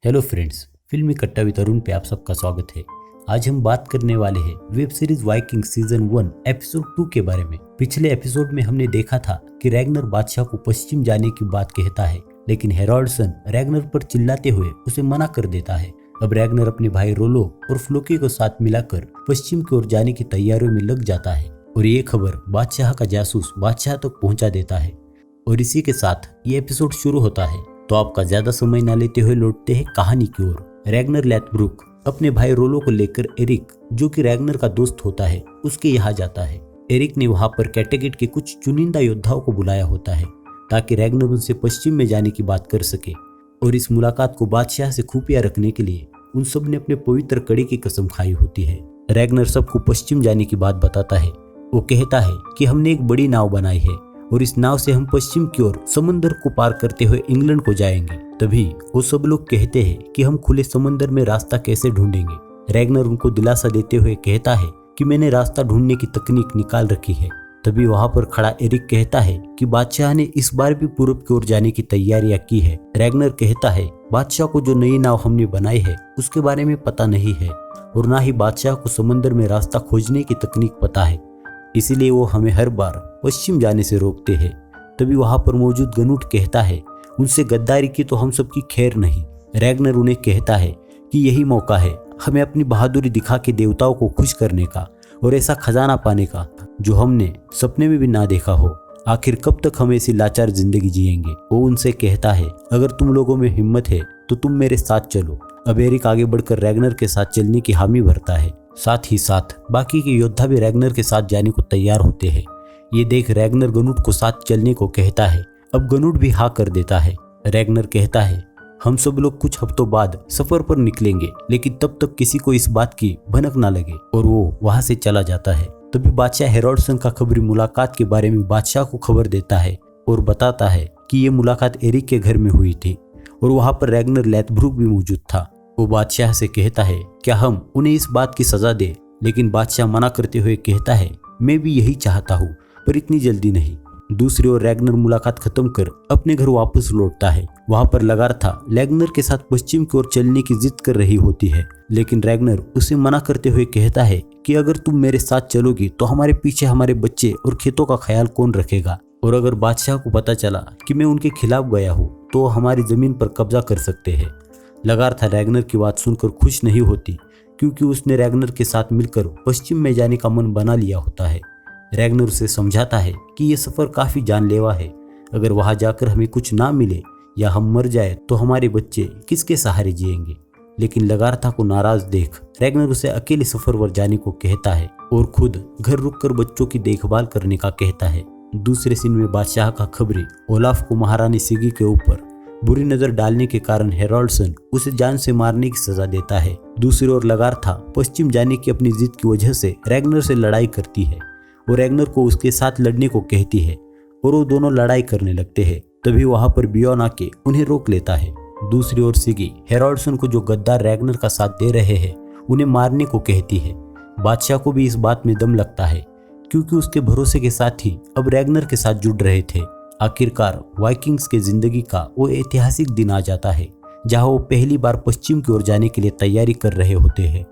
Hello friends, फिल्मी कट्टा with Arun पे आप सबका स्वागत है। आज हम बात करने वाले हैं web series Viking season 1 episode 2 के बारे में। पिछले एपिसोड में हमने देखा था कि रैग्नर बादशाह को पश्चिम जाने की बात कहता है, लेकिन हेरोल्डसन रैग्नर पर चिल्लाते हुए उसे मना कर देता है। अब रैग्नर अपने भाई रोलो और फ्लोकी को साथ मिलाकर पश्चिम की ओर जाने की तैयारियों में लग जाता है और ये खबर बादशाह का जासूस बादशाह तक पहुंचा देता है। और इसी के साथ ये एपिसोड शुरू होता है। तो आपका ज्यादा समय न लेते हुए लौटते हैं कहानी की ओर। रैग्नर लैथब्रुक अपने भाई रोलो को लेकर एरिक, जो कि रैग्नर का दोस्त होता है, उसके यहाँ जाता है। एरिक ने वहां पर कैटेगेट के कुछ चुनिंदा योद्धाओं को बुलाया होता है ताकि रैग्नर उनसे पश्चिम में जाने की बात कर सके। और इस मुलाकात को बादशाह से खुफिया रखने के लिए उन सब ने अपने पवित्र कड़ी की कसम खाई होती है। रैग्नर सबको पश्चिम जाने की बात बताता है। वो कहता है कि हमने एक बड़ी नाव बनाई है और इस नाव से हम पश्चिम की ओर समंदर को पार करते हुए इंग्लैंड को जाएंगे। तभी वो सब लोग कहते हैं कि हम खुले समंदर में रास्ता कैसे ढूंढेंगे। रैग्नर उनको दिलासा देते हुए कहता है कि मैंने रास्ता ढूंढने की तकनीक निकाल रखी है। तभी वहां पर खड़ा एरिक कहता है कि बादशाह ने इस बार भी पूर्व की ओर जाने की तैयारियां की है। रैग्नर कहता है बादशाह को जो नई नाव हमने बनाई है उसके बारे में पता नहीं है और ना ही बादशाह को समंदर में रास्ता खोजने की तकनीक पता है, इसीलिए वो हमें हर बार पश्चिम जाने से रोकते हैं। तभी वहां पर मौजूद गनुट कहता है उनसे गद्दारी की तो हम सबकी खैर नहीं। रैग्नर उन्हें कहता है कि यही मौका है हमें अपनी बहादुरी दिखा के देवताओं को खुश करने का और ऐसा खजाना पाने का जो हमने सपने में भी ना देखा हो। आखिर कब तक हम ऐसी लाचार जिंदगी जिएंगे। वो उनसे कहता है अगर तुम लोगों में हिम्मत है तो तुम मेरे साथ चलो। अब एरिक आगे बढ़कर रैग्नर के साथ चलने की हामी भरता है। साथ ही साथ बाकी के योद्धा भी रैग्नर के साथ जाने को तैयार होते हैं। ये देख रैग्नर गनुट को साथ चलने को कहता है। अब गनुट भी हाँ कर देता है। रैग्नर कहता है हम सब लोग कुछ हफ्तों बाद सफर पर निकलेंगे, लेकिन तब तक किसी को इस बात की भनक ना लगे। और वो वहां से चला जाता है। तभी बादशाह हेरोल्डसन का खबरी मुलाकात के बारे में बादशाह को खबर देता है और बताता है कि ये मुलाकात एरिक के घर में हुई थी और वहां पर रैग्नर लैथब्रुक भी मौजूद था। वो बादशाह से कहता है क्या हम उन्हें इस बात की सजा दे, लेकिन बादशाह मना करते हुए कहता है मैं भी यही चाहता हूँ, पर इतनी जल्दी नहीं। दूसरी ओर रैग्नर मुलाकात खत्म कर अपने घर वापस लौटता है। वहां पर लगार्था रैग्नर के साथ पश्चिम की ओर चलने की जिद कर रही होती है, लेकिन रैग्नर उसे मना करते हुए कहता है कि अगर तुम मेरे साथ चलोगी तो हमारे पीछे हमारे बच्चे और खेतों का ख्याल कौन रखेगा। और अगर बादशाह को पता चला कि मैं उनके खिलाफ गया हूँ तो हमारी जमीन पर कब्जा कर सकते हैं। लगार्था रैग्नर की बात सुनकर खुश नहीं होती, क्योंकि उसने रैग्नर के साथ मिलकर पश्चिम में जाने का मन बना लिया होता है। रैग्नर उसे समझाता है कि यह सफर काफी जानलेवा है। अगर वहां जाकर हमें कुछ ना मिले या हम मर जाए तो हमारे बच्चे किसके सहारे जिएंगे। लेकिन लगार्था को नाराज देख रैग्नर उसे अकेले सफर पर जाने को कहता है और खुद घर रुककर बच्चों की देखभाल करने का कहता है। दूसरे सीन में बादशाह का खबरी ओलाफ को महारानी सिगी के ऊपर बुरी नजर डालने के कारण हेरोल्डसन उसे जान से मारने की सजा देता है। दूसरी ओर लगार्था पश्चिम जाने की अपनी जिद की वजह से रैग्नर से लड़ाई करती है और रैग्नर को उसके साथ लड़ने को कहती है और वो दोनों लड़ाई करने लगते हैं। तभी वहां पर बियोन आके उन्हें रोक लेता है। दूसरी ओर सिगी हेरोल्डसन को जो गद्दार रैग्नर का साथ दे रहे हैं उन्हें मारने को कहती है। बादशाह को भी इस बात में दम लगता है, क्योंकि उसके भरोसे के साथ ही अब रैग्नर के साथ जुड़ रहे थे। आखिरकार वाइकिंग्स के जिंदगी का वो ऐतिहासिक दिन आ जाता है जहां वो पहली बार पश्चिम की ओर जाने के लिए तैयारी कर रहे होते हैं।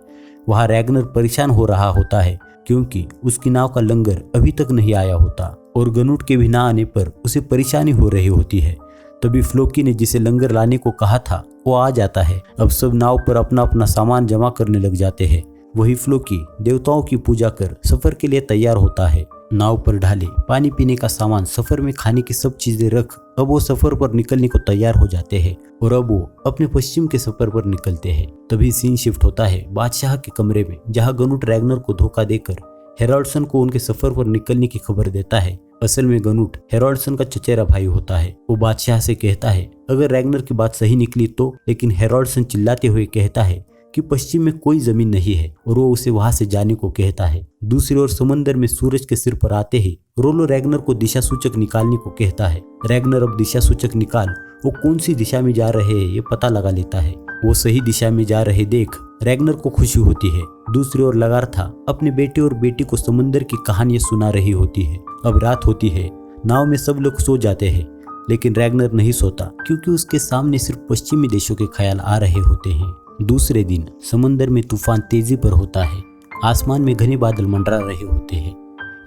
वहां रैग्नर परेशान हो रहा होता है क्योंकि उसकी नाव का लंगर अभी तक नहीं आया होता और गनुट के भी ना आने पर उसे परेशानी हो रही होती है। तभी फ्लोकी ने जिसे लंगर लाने को कहा था वो आ जाता है। अब सब नाव पर अपना अपना सामान जमा करने लग जाते हैं। वही फ्लोकी देवताओं की पूजा कर सफर के लिए तैयार होता है। नाव पर ढाले पानी पीने का सामान, सफर में खाने की सब चीजें रख अब वो सफर पर निकलने को तैयार हो जाते हैं और अब वो अपने पश्चिम के सफर पर निकलते हैं। तभी सीन शिफ्ट होता है बादशाह के कमरे में, जहां गनुट रैग्नर को धोखा देकर हेरोल्डसन को उनके सफर पर निकलने की खबर देता है। असल में गनुट हेरोल्डसन का चचेरा भाई होता है। वो बादशाह से कहता है अगर रैग्नर की बात सही निकली तो, लेकिन हेरोल्डसन चिल्लाते हुए कहता है कि पश्चिम में कोई जमीन नहीं है और वो उसे वहां से जाने को कहता है। दूसरी ओर समंदर में सूरज के सिर पर आते ही रोलो रैग्नर को दिशा सूचक निकालने को कहता है। रैग्नर अब दिशा सूचक निकाल वो कौन सी दिशा में जा रहे हैं ये पता लगा लेता है। वो सही दिशा में जा रहे देख रैग्नर को खुशी होती है। दूसरी ओर लगार्था अपने बेटे और बेटी को समंदर की कहानियां सुना रही होती है। अब रात होती है, नाव में सब लोग सो जाते हैं। लेकिन रैग्नर नहीं सोता क्योंकि उसके सामने सिर्फ पश्चिमी देशों के ख्याल आ रहे होते हैं। दूसरे दिन समंदर में तूफान तेजी पर होता है। आसमान में घने बादल मंडरा रहे होते हैं।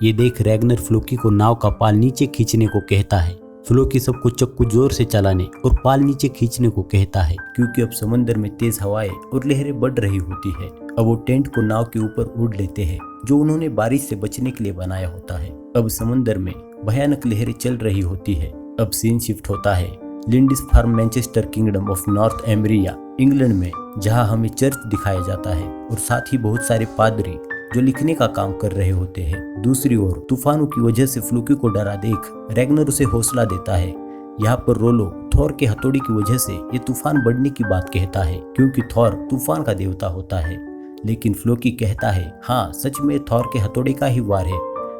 ये देख रैग्नर फ्लोकी को नाव का पाल नीचे खींचने को कहता है। फ्लोकी सबको चक्कू जोर से चलाने और पाल नीचे खींचने को कहता है क्योंकि अब समंदर में तेज हवाएं और लहरें बढ़ रही होती है। अब वो टेंट को नाव के ऊपर ओढ़ लेते हैं जो उन्होंने बारिश से बचने के लिए बनाया होता है। अब समंदर में भयानक लहरें चल रही होती है। अब सीन शिफ्ट होता है Lindisfarne Manchester kingdom of Northumbria England में, जहां हमें चर्च दिखाया जाता है और साथ ही बहुत सारे पादरी जो लिखने का काम कर रहे होते हैं। दूसरी ओर तूफानों की वजह से फ्लोकी को डरा देख रैग्नर उसे हौसला देता है। यहाँ पर रोलो थॉर के हथौड़ी की वजह से ये तूफान बढ़ने की बात कहता है क्योंकि थॉर तूफान का देवता होता है। लेकिन फ्लोकी कहता है हाँ सच में थॉर के हथौड़े का ही वार है,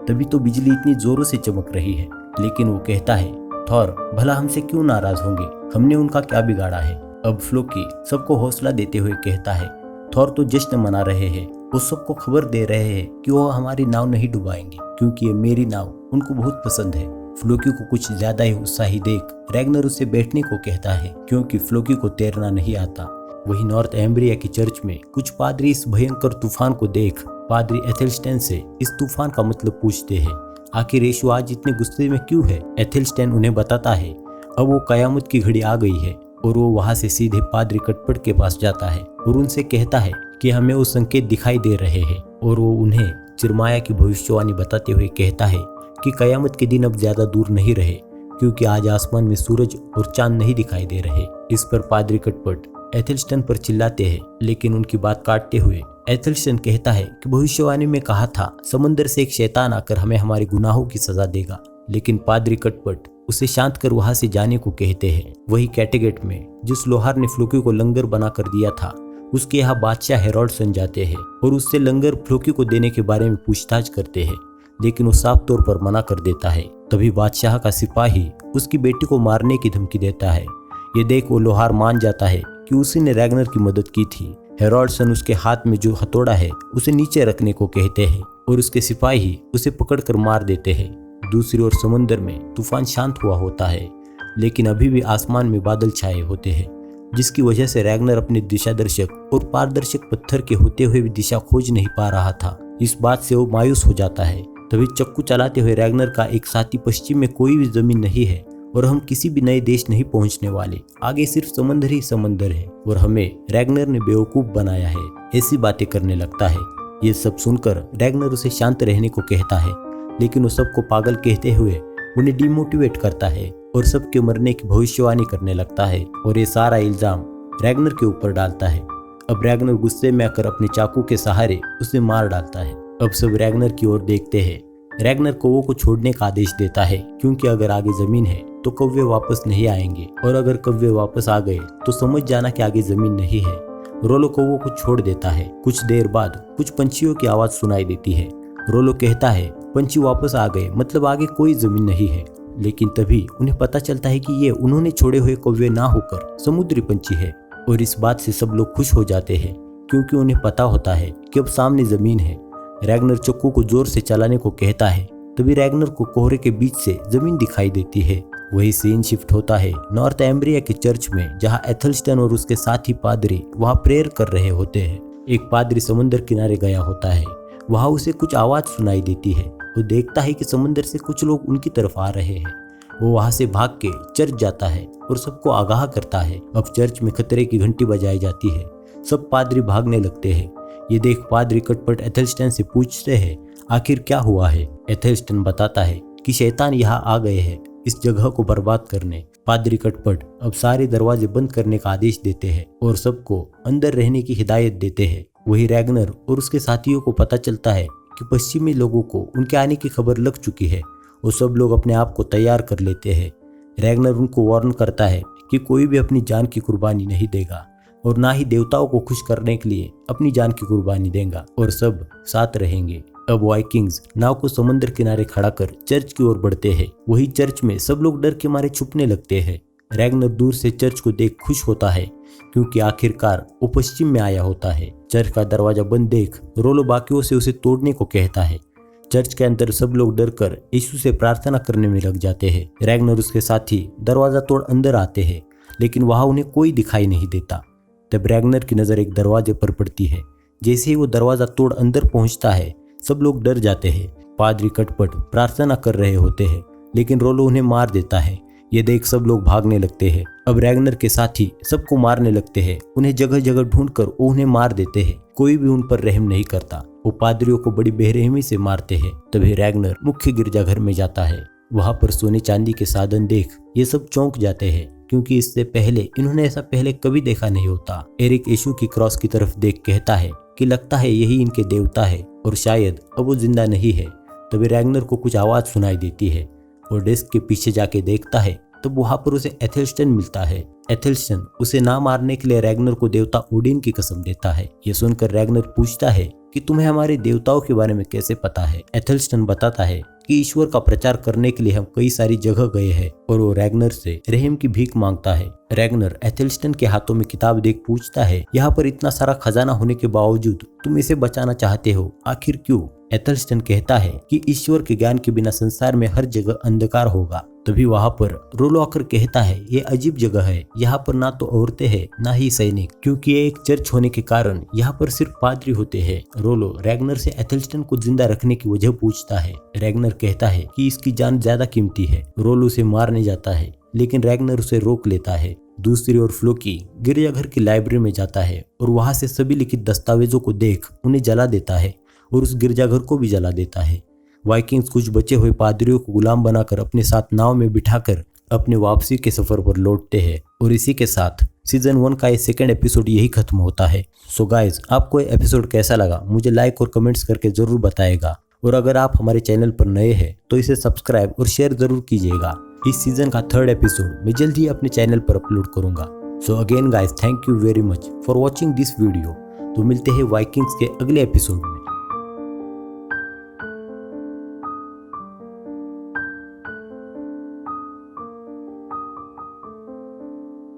तभी तो बिजली इतनी जोरों से चमक रही है। लेकिन वो कहता है थॉर भला हमसे क्यों नाराज होंगे, हमने उनका क्या बिगाड़ा है। अब फ्लोकी सबको हौसला देते हुए कहता है थॉर तो जश्न मना रहे हैं, वो सबको खबर दे रहे हैं कि वो हमारी नाव नहीं डुबाएंगे क्योंकि ये मेरी नाव उनको बहुत पसंद है। फ्लोकी को कुछ ज्यादा ही उत्साही देख रैग्नर उससे बैठने को कहता है क्योंकि फ्लोकी को तैरना नहीं आता। वही नॉर्थ एम्ब्रिया की चर्च में कुछ पादरी इस भयंकर तूफान को देख पादरी एथेल्स्टेन से इस तूफान का मतलब पूछते हैं। आखिर यीशु आज इतने गुस्से में क्यों है। एथेल्स्टेन उन्हें बताता है अब वो कयामत की घड़ी आ गई है और वो वहां से सीधे पादरी कटपट के पास जाता है और उनसे कहता है कि हमें वो संकेत दिखाई दे रहे हैं और वो उन्हें चिरमाया की भविष्यवाणी बताते हुए कहता है कि कयामत के दिन अब ज्यादा दूर नहीं रहे क्योंकि आज आसमान में सूरज और चांद नहीं दिखाई दे रहे। इस पर पादरी कटपट एथेल्स्टन पर चिल्लाते हैं, लेकिन उनकी बात काटते हुए एथेल्स्टन कहता है कि भविष्यवाणी में कहा था समंदर से एक शैतान आकर हमें हमारे गुनाहों की सजा देगा। लेकिन पादरी कटपट उसे शांत कर वहां से जाने को कहते हैं। वही कैटेगेट में जिस लोहार ने फ्लोकी को लंगर बना कर दिया था उसके यहाँ बादशाह हेरोल्डसन जाते हैं और उससे लंगर फ्लोकी को देने के बारे में पूछताछ करते हैं, लेकिन वो साफ तौर पर मना कर देता है। तभी बादशाह का सिपाही उसकी बेटी को मारने की धमकी देता है। ये देख वो लोहार मान जाता है कि उसी ने रैग्नर की मदद की थी। हेरोल्डसन उसके हाथ में जो हथौड़ा है उसे नीचे रखने को कहते हैं और उसके सिपाही उसे पकड़कर मार देते हैं। दूसरी ओर समुद्र में तूफान शांत हुआ होता है, लेकिन अभी भी आसमान में बादल छाए होते हैं, जिसकी वजह से रैग्नर अपने दिशादर्शक और पारदर्शक पत्थर के होते हुए भी दिशा खोज नहीं पा रहा था। इस बात से वो मायूस हो जाता है। तभी चक्कू चलाते हुए रैग्नर का एक साथी पश्चिम में कोई भी जमीन नहीं है और हम किसी भी नए देश नहीं पहुंचने वाले, आगे सिर्फ समंदर ही समंदर है और हमें रैग्नर ने बेवकूफ बनाया है, ऐसी बातें करने लगता है। ये सब सुनकर रैग्नर उसे शांत रहने को कहता है, लेकिन वो सबको पागल कहते हुए उन्हें डिमोटिवेट करता है और सबके मरने की भविष्यवाणी करने लगता है और ये सारा इल्जाम रैग्नर के ऊपर डालता है। अब रैग्नर गुस्से में आकर अपने चाकू के सहारे उसे मार डालता है। अब सब रैग्नर की ओर देखते हैं। रैग्नर कौवों को छोड़ने का आदेश देता है क्योंकि अगर आगे जमीन है तो कौवे वापस नहीं आएंगे और अगर कौवे वापस आ गए तो समझ जाना कि आगे जमीन नहीं है। रोलो कौवों को छोड़ देता है। कुछ देर बाद कुछ पंछियों की आवाज सुनाई देती है। रोलो कहता है पंछी वापस आ गए, मतलब आगे कोई जमीन नहीं है। लेकिन तभी उन्हें पता चलता है कि ये उन्होंने छोड़े हुए कौवे ना होकर समुद्री पंछी है और इस बात से सब लोग खुश हो जाते हैं क्योंकि उन्हें पता होता है कि अब सामने जमीन है। रैग्नर चक्कू को जोर से चलाने को कहता है। तभी रैग्नर को कोहरे के बीच से जमीन दिखाई देती है। वही सीन शिफ्ट होता है नॉर्थ एम्ब्रिया के चर्च में, जहां एथेल्स्टन और उसके साथी पादरी वहां प्रेयर कर रहे होते हैं। एक पादरी समुद्र किनारे गया होता है। वहां उसे कुछ आवाज सुनाई देती है। वो देखता है कि समुद्र से कुछ लोग उनकी तरफ आ रहे हैं। वो वहां से भाग के चर्च जाता है और सबको आगाह करता है। अब चर्च में खतरे की घंटी बजाई जाती है। सब पादरी भागने लगते हैं। ये देख पादरी कटपट एथेल्स्टन से पूछते हैं आखिर क्या हुआ है। एथेल्स्टन बताता है कि शैतान यहाँ आ गए हैं इस जगह को बर्बाद करने। पादरी कटपट अब सारे दरवाजे बंद करने का आदेश देते हैं और सबको अंदर रहने की हिदायत देते हैं। वही रैग्नर और उसके साथियों को पता चलता है कि पश्चिमी लोगों को उनके आने की खबर लग चुकी है और सब लोग अपने आप को तैयार कर लेते हैं। रैग्नर उनको वार्न करता है कि कोई भी अपनी जान की कुर्बानी नहीं देगा और ना ही देवताओं को खुश करने के लिए अपनी जान की कुर्बानी देगा और सब साथ रहेंगे। अब वाइकिंग्स नाव को समुद्र किनारे खड़ा कर चर्च की ओर बढ़ते हैं। वही चर्च में सब लोग डर के मारे छुपने लगते हैं। रैग्नर दूर से चर्च को देख खुश होता है क्योंकि आखिरकार वो पश्चिम में आया होता है। चर्च का दरवाजा बंद देख रोलो बाकियों से उसे तोड़ने को कहता है। चर्च के अंदर सब लोग डरकर यीशु से प्रार्थना करने में लग जाते हैं। रैगनर उसके साथी दरवाजा तोड़ अंदर आते हैं, लेकिन वहां उन्हें कोई दिखाई नहीं देता। तब रैगनर की नजर एक दरवाजे पर पड़ती है। जैसे ही वो दरवाजा तोड़ अंदर पहुंचता है, सब लोग डर जाते हैं। पादरी कटपट प्रार्थना कर रहे होते हैं, लेकिन रोलो उन्हें मार देता है। ये देख सब लोग भागने लगते हैं। अब रैगनर के साथी सबको मारने लगते हैं। उन्हें जगह जगह ढूंढकर वो उन्हें मार देते हैं। कोई भी उन पर रहम नहीं करता। वो पादरियों को बड़ी बेरहमी से मारते हैं। तभी रैगनर मुख्य गिरजाघर में जाता है। वहां पर सोने चांदी के साधन देख ये सब चौंक जाते हैं, क्योंकि इससे पहले इन्होंने ऐसा पहले कभी देखा नहीं होता। एरिक यीशु की क्रॉस की तरफ देख कहता है कि लगता है यही इनके देवता है और शायद अब वो जिंदा नहीं है। तभी रैगनर को कुछ आवाज सुनाई देती है और डेस्क के पीछे जाके देखता है। तब वहां पर उसे एथेल्स्टन मिलता है। एथेल्स्टन उसे ना मारने के लिए रैगनर को देवता ओडिन की कसम देता है। ये सुनकर रैगनर पूछता है कि तुम्हें हमारे देवताओं के बारे में कैसे पता है। एथेल्स्टन बताता है कि ईश्वर का प्रचार करने के लिए हम कई सारी जगह गए हैं, और वो रैगनर से रहम की भीख मांगता है। रैगनर एथेल्स्टन के हाथों में किताब देख पूछता है, यहाँ पर इतना सारा खजाना होने के बावजूद तुम इसे बचाना चाहते हो, आखिर क्यों? एथेल्स्टन कहता है कि ईश्वर के ज्ञान के बिना संसार में हर जगह अंधकार होगा। तभी वहां पर रोलो आकर कहता है, ये अजीब जगह है, यहाँ पर ना तो औरतें हैं ना ही सैनिक, क्योंकि ये एक चर्च होने के कारण यहाँ पर सिर्फ पादरी होते हैं। रोलो रैगनर से एथेल्स्टन को जिंदा रखने की वजह पूछता है। रैगनर कहता है कि इसकी जान ज्यादा कीमती है। रोलो उसे मारने जाता है, लेकिन रैगनर उसे रोक लेता है। दूसरी ओर फ्लोकी गिरजाघर की लाइब्रेरी में जाता है और वहां से सभी लिखित दस्तावेजों को देख उन्हें जला देता है और उस गिरजाघर को भी जला देता है। वाइकिंग्स कुछ बचे हुए पादरियों को गुलाम बनाकर अपने साथ नाव में बिठाकर अपने वापसी के सफर पर लौटते हैं। और इसी के साथ सीजन 1 का ये सेकंड एपिसोड यही खत्म होता है। सो गाइज, आपको ये एपिसोड कैसा लगा मुझे लाइक और कमेंट्स करके जरूर बताएगा। और अगर आप हमारे चैनल पर नए हैं तो इसे सब्सक्राइब और शेयर जरूर कीजिएगा। इस सीजन का 3rd एपिसोड मैं जल्द ही अपने चैनल पर अपलोड करूंगा। So again guys, thank you very much for watching this video. तो मिलते हैं वाइकिंग्स के अगले एपिसोड में।